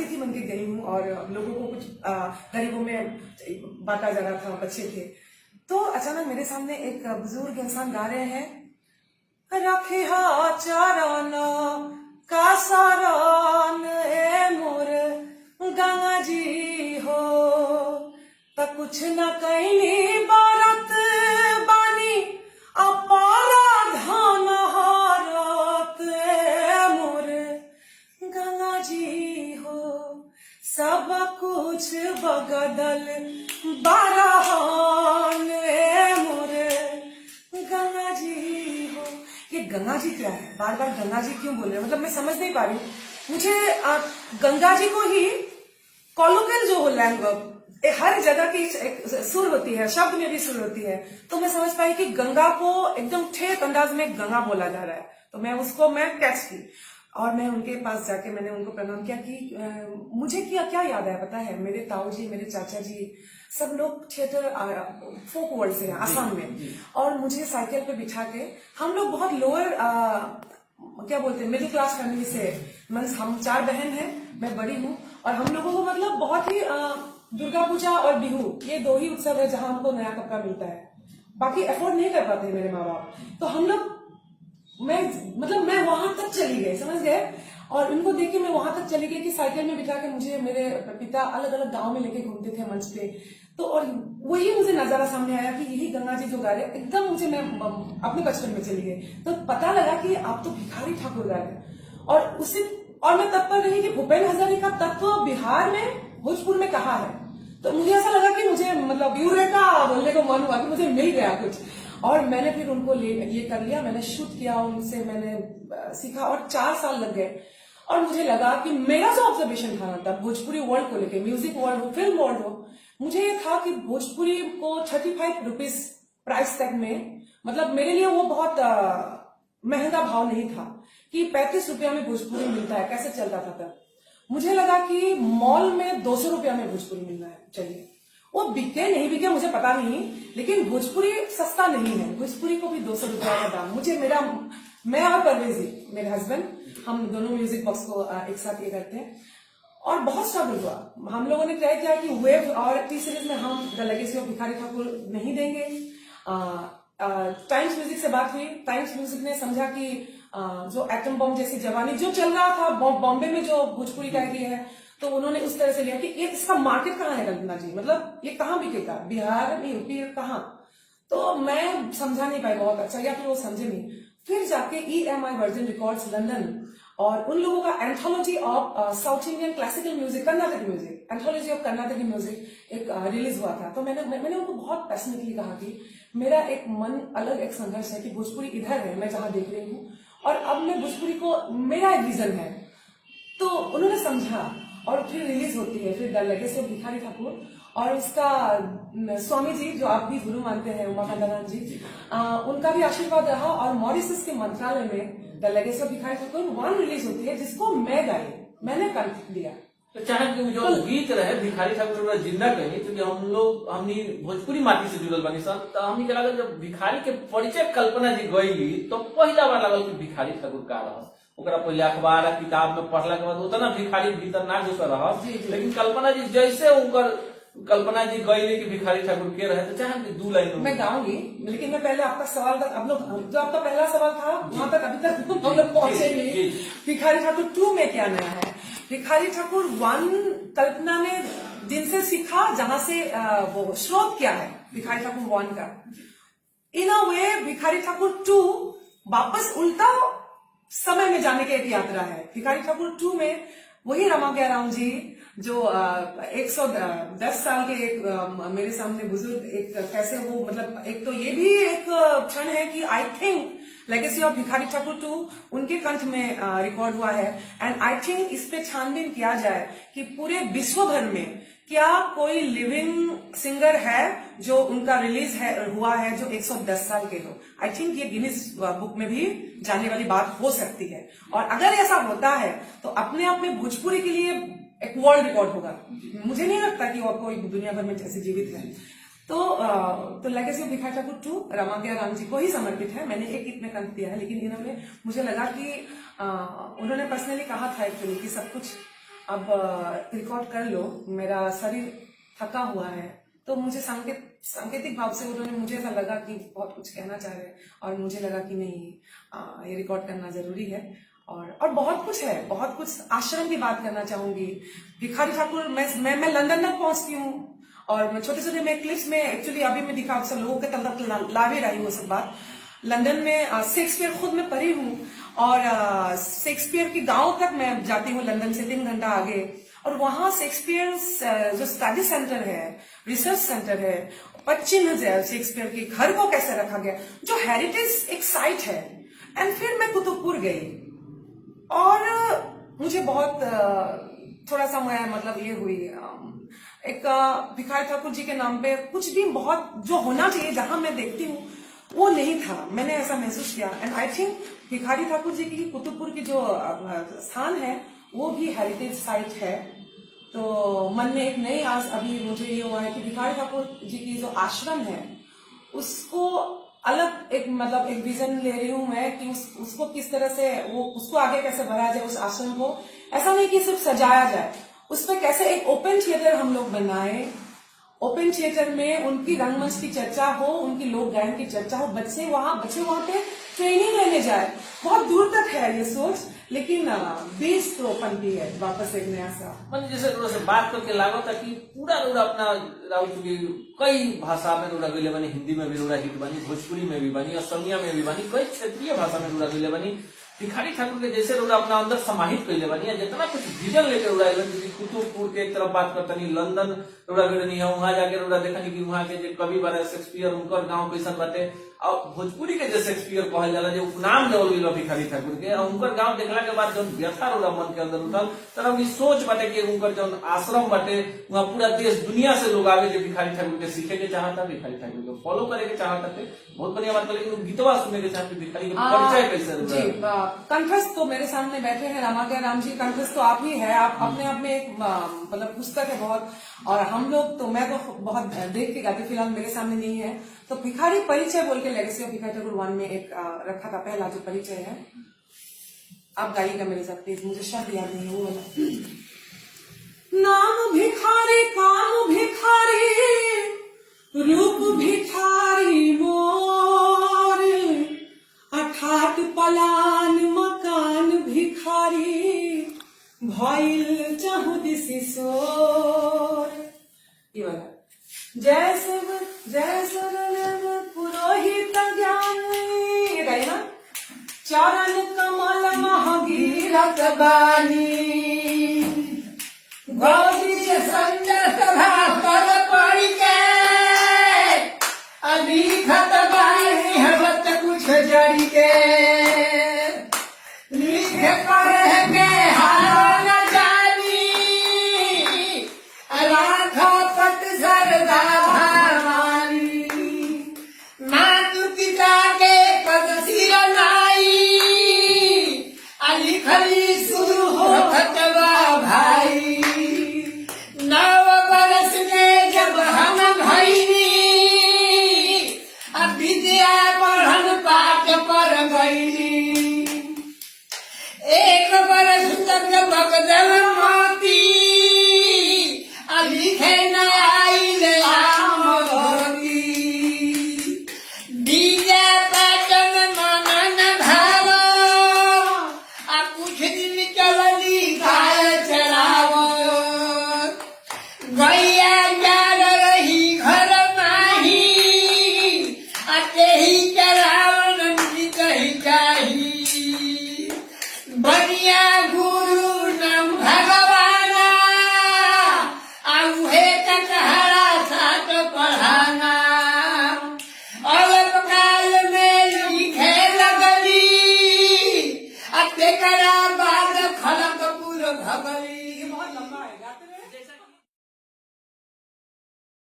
अतिथि बन के गई हूँ और लोगों को कुछ गरीबों में बांटा जा रहा था, बच्चे थे। तो अचानक मेरे सामने एक बुजुर्ग इंसान गा रहे हैं, रखे हा चारान का सारान ए मोर गंगा जी हो, त कुछ न कैली बारत बानी अपारा धान हारत ए मोर गंगा जी हो, सब कुछ बगदल बारहान ए मोर गंगा जी हो। ये गंगा जी क्या है? बार बार गंगा जी क्यों बोल रहे हैं? मतलब मैं समझ नहीं पा रही हूँ। मुझे गंगा जी को ही कॉलोकियल जो लैंग्वेज हर जगह की एक सुर होती है, शब्द में भी सुर होती है, तो मैं समझ पाई कि गंगा को एकदम ठेठ अंदाज में गंगा बोला जा रहा है। तो मैं उसको कैच की और मैं उनके पास जाके मैंने उनको प्रणाम किया कि मुझे क्या याद है पता है, मेरे ताऊ जी, मेरे चाचा जी सब लोग थिएटर फोक वर्ल्ड से हैं आसाम में, और मुझे साइकिल पे बिठा के हम लोग बहुत लोअर क्या बोलते हैं मिडिल क्लास फैमिली से, मीन्स हम 4 बहन हैं, मैं बड़ी हूँ, और हम लोगों को मतलब बहुत ही दुर्गा पूजा और बिहू ये 2 ही उत्सव है जहां हमको नया कपड़ा मिलता है, बाकी अफोर्ड नहीं कर पाते मेरे माँ बाप। तो हम लोग मैं वहां तक चली गई, समझ गए, और उनको देख के मैं वहां तक चली गई कि साइकिल में बिठा के मुझे मेरे पिता अलग अलग गांव में लेके घूमते थे मंच पे। तो और वही मुझे नजारा सामने आया कि यही गंगा जी जो गा रहे, एकदम मुझे मैं अपने बचपन में चली गई। तो पता लगा कि आप तो भिखारी ठाकुर गा रहे, और मैं तब पर रही कि भूपेन हजारिका का तत्व बिहार में भोजपुर में कहा है। तो मुझे ऐसा लगा कि मुझे मतलब यूरेका बोलने को मन हुआ कि मुझे मिल गया कुछ, और मैंने फिर उनको ये कर लिया, मैंने शूट किया उनसे, मैंने सीखा, और 4 साल लग गए। और मुझे लगा कि मेरा जो ऑब्जर्वेशन था ना तब भोजपुरी वर्ल्ड को लेके, म्यूजिक वर्ल्ड हो, फिल्म वर्ल्ड हो, मुझे ये था कि भोजपुरी को 35 रुपीज प्राइस टैग में, मतलब मेरे लिए वो बहुत महंगा भाव नहीं था कि 35 रुपया में भोजपुरी मिलता है, कैसे चलता था तब। मुझे लगा कि मॉल में 200 रुपया में भोजपुरी मिलना है, चलिए वो बिके नहीं बिके मुझे पता नहीं, लेकिन भोजपुरी सस्ता नहीं है, भोजपुरी को भी 200 रुपया का दाम। मुझे मैं और परवेज जी, मेरे हस्बैंड, हम दोनों म्यूजिक बॉक्स को एक साथ ये करते हैं, और बहुत स्ट्रगल हुआ। हम लोगों ने तय किया कि वेव और टी सीरीज में हम the legacy of Bhikhari Thakur नहीं देंगे। टाइम्स म्यूजिक से बात हुई, टाइम्स म्यूजिक ने समझा कि जो एटम बम जैसी जवानी जो चल रहा था बॉम्बे में, जो भोजपुरी गायकी है, तो उन्होंने उस तरह से लिया कि ये इसका मार्केट कहाँ है कल्पना जी, मतलब ये कहाँ बिकेगा, बिहार में, यूपी कहाँ। तो मैं समझा नहीं पाई बहुत अच्छा, या फिर वो समझे नहीं। फिर जाके EMI वर्जिन रिकॉर्ड्स लंदन और उन लोगों का anthology of south Indian classical music, Karnataka music, anthology of Karnataka music एक रिलीज हुआ था। तो मैंने उनको बहुत पैशनेटली कहा कि मेरा एक मन अलग एक संघर्ष है कि भोजपुरी इधर है, मैं जहां देख रही हूँ, और अब मैं भोजपुरी को, मेरा एक विजन है। तो उन्होंने समझा, और फिर रिलीज होती है फिर the legacy of Bhikhari Thakur, और उसका स्वामी जी जो आप भी गुरु मानते हैं, उमाकांत जी, उनका भी आशीर्वाद रहा, और मॉरिशस के मंत्रालय में the legacy of Bhikhari Thakur 1 release होती है, जिसको मैं गाई, मैंने कंठ दिया। तो चाहे कि जो गीत रहे भिखारी ठाकुर जिंदा कही, क्योंकि हमनी भोजपुरी माटी से जुड़ल बनी सन, तो हमनी के लागल जब भिखारी के परिचय कल्पना जी गईली तो पहला बार लागल कि भिखारी ठाकुर का रहा, ओकरा पहले अखबार किताब में पढ़ला के बाद उतना भिखारी भीतर ना घुस रहा, लेकिन कल्पना जी जैसे उनकर कल्पना जी गईली कि भिखारी ठाकुर के रहे, तो चाहे कि 2 लाइन मैं गाऊंगी, लेकिन मैं पहले आपका सवाल तक, अब लोग जो आपका पहला सवाल था वहां तक अभी तक हम लोग पहुंचे नहीं। भिखारी ठाकुर 2 में क्या नया है? भिखारी ठाकुर 1 कल्पना ने जिनसे सीखा, जहां से वो स्रोत क्या है भिखारी ठाकुर 1 का, इन अ वे भिखारी ठाकुर 2 वापस उल्टा समय में जाने की एक यात्रा है। भिखारी ठाकुर 2 में वही रमा गया राम जी जो 110 साल के एक मेरे सामने बुजुर्ग, एक कैसे वो, मतलब एक तो ये भी एक क्षण है कि I think legacy of Bhikhari Thakur 2 उनके कंठ में रिकॉर्ड हुआ है, एंड आई थिंक इस पे छानबीन किया जाए कि पूरे विश्व भर में क्या कोई लिविंग सिंगर है जो उनका रिलीज हुआ है जो 110 साल के हो। आई थिंक ये गिनीज बुक में भी जाने वाली बात हो सकती है, और अगर ऐसा होता है तो अपने आप में भोजपुरी के लिए एक वर्ल्ड रिकॉर्ड होगा। मुझे नहीं लगता कि वो कोई दुनिया भर में जैसे जीवित है। तो लेगेसी ऑफ भिखारी ठाकुर 2 रमाज्ञा राम जी को ही समर्पित है। मैंने एक गीत में कंठ दिया है, लेकिन इन्होंने, मुझे लगा कि उन्होंने पर्सनली कहा था एक्चुअली कि सब कुछ अब रिकॉर्ड कर लो, मेरा शरीर थका हुआ है, तो मुझे सांकेतिक भाव से उन्होंने, मुझे ऐसा लगा कि बहुत कुछ कहना चाह रहे हैं, और मुझे लगा कि नहीं, ये रिकॉर्ड करना जरूरी है। और बहुत कुछ है, बहुत कुछ। आश्रम की बात करना चाहूंगी। भिखारी ठाकुर, मैं लंदन तक पहुंचती हूँ, और मैं छोटे छोटे मैं क्लिप्स में एक्चुअली अभी मैं दिखा सब लोगों के तक ला भी रही हूँ वो सब बात। लंदन में शेक्सपियर खुद मैं पढ़ी हूँ, और शेक्सपियर की गांव तक मैं जाती हूँ, लंदन से 3 घंटा आगे, और वहां शेक्सपियर जो स्टडी सेंटर है, रिसर्च सेंटर है, पश्चिम शेक्सपियर के घर को कैसे रखा गया, जो हेरिटेज एक साइट है। एंड फिर मैं कुतुबपुर गई, और मुझे बहुत थोड़ा सा मैं मतलब ये हुई, एक भिखारी ठाकुर जी के नाम पे कुछ भी बहुत जो होना चाहिए जहां मैं देखती हूँ वो नहीं था, मैंने ऐसा महसूस किया। And I think Bhikhari Thakur ji की कुतुबपुर की जो स्थान है वो भी हेरिटेज साइट है। तो मन में एक नई आस अभी मुझे ये हुआ है कि भिखारी ठाकुर जी की जो आश्रम है उसको अलग एक मतलब एक विजन ले रही हूँ मैं कि उसको किस तरह से वो उसको आगे कैसे बढ़ाया जाए, उस आश्रम को। ऐसा नहीं कि सिर्फ सजाया जाए, उस पर कैसे एक ओपन थिएटर हम लोग बनाए, ओपन थिएटर में उनकी रंगमंच की चर्चा हो, उनकी लोक गायन की चर्चा हो, बच्चे वहां पे ट्रेनिंग लेने जाए। बहुत दूर तक है ये सोच, लेकिन बेस तो पनती है वापस एक नया सा। मन जैसे थोड़ा सा बात करके लागो था कि पूरा रोड़ा अपना राउ चुकी कई भाषा में रोड़ा गईले बनी, हिंदी में भी रोड़ा हिट बनी, भोजपुरी में भी बनी, असमिया में भी बनी, कई क्षेत्रीय भाषा में रोड़ा गईले बनी। भिखारी ठाकुर के जैसे रोड़ा अपना अंदर समाहित कैले बनी, जितना कुछ विजन लेके रोड़ा कुतुबपुर के एक तरफ बात करता नहीं, लंदन रोड़ा गई है, वहां जाके रोड़ा देखनी कि वहां के जो कवि बारे शेक्सपियर उनकर गाँव कैसन बाटे, और भोजपुरी के जो शेक्सपियर कहल जाला जो उपनाम देवल गई भिखारी ठाकुर के, और उनकर गांव देखला के बाद जो व्यथा रोड़ा मन के अंदर उठल, तरह की सोच बाटे कि उनकर जो आश्रम बाटे वहाँ पूरा देश दुनिया से लोग आगे जो भिखारी ठाकुर के सीखे के चाहता, भिखारी ठाकुर को फॉलो करे के चाहता थे। बहुत बढ़िया बात, लेकिन गीतवा सुने के चाहते, भिखारी के परिचय कैसे जी, कंठस्थ तो मेरे सामने बैठे हैं रामाज्ञा राम जी, कंठस्थ तो आप ही है, आप अपने आप में एक मतलब पुस्तक है बहुत, और हम लोग तो मैं तो बहुत देख के गाती, फिलहाल मेरे सामने नहीं है। तो भिखारी परिचय बोल के लेगेसी ऑफ भिखारी ठाकुर 1 में एक रखा था, पहला जो परिचय है, आप गाइएगा मेरे साथ प्लीज, मुझे शब्द याद नहीं वो वाला। नाम भिखारी, काम भिखारी, रूप भिखारी मोर, अठाट पलान मकान भिखारी, भइल चहुद सिसोर। ये वाला जय शिव पुरोहित ज्ञान, ये गाइए ना। चरण कमल महगीरथ बानी,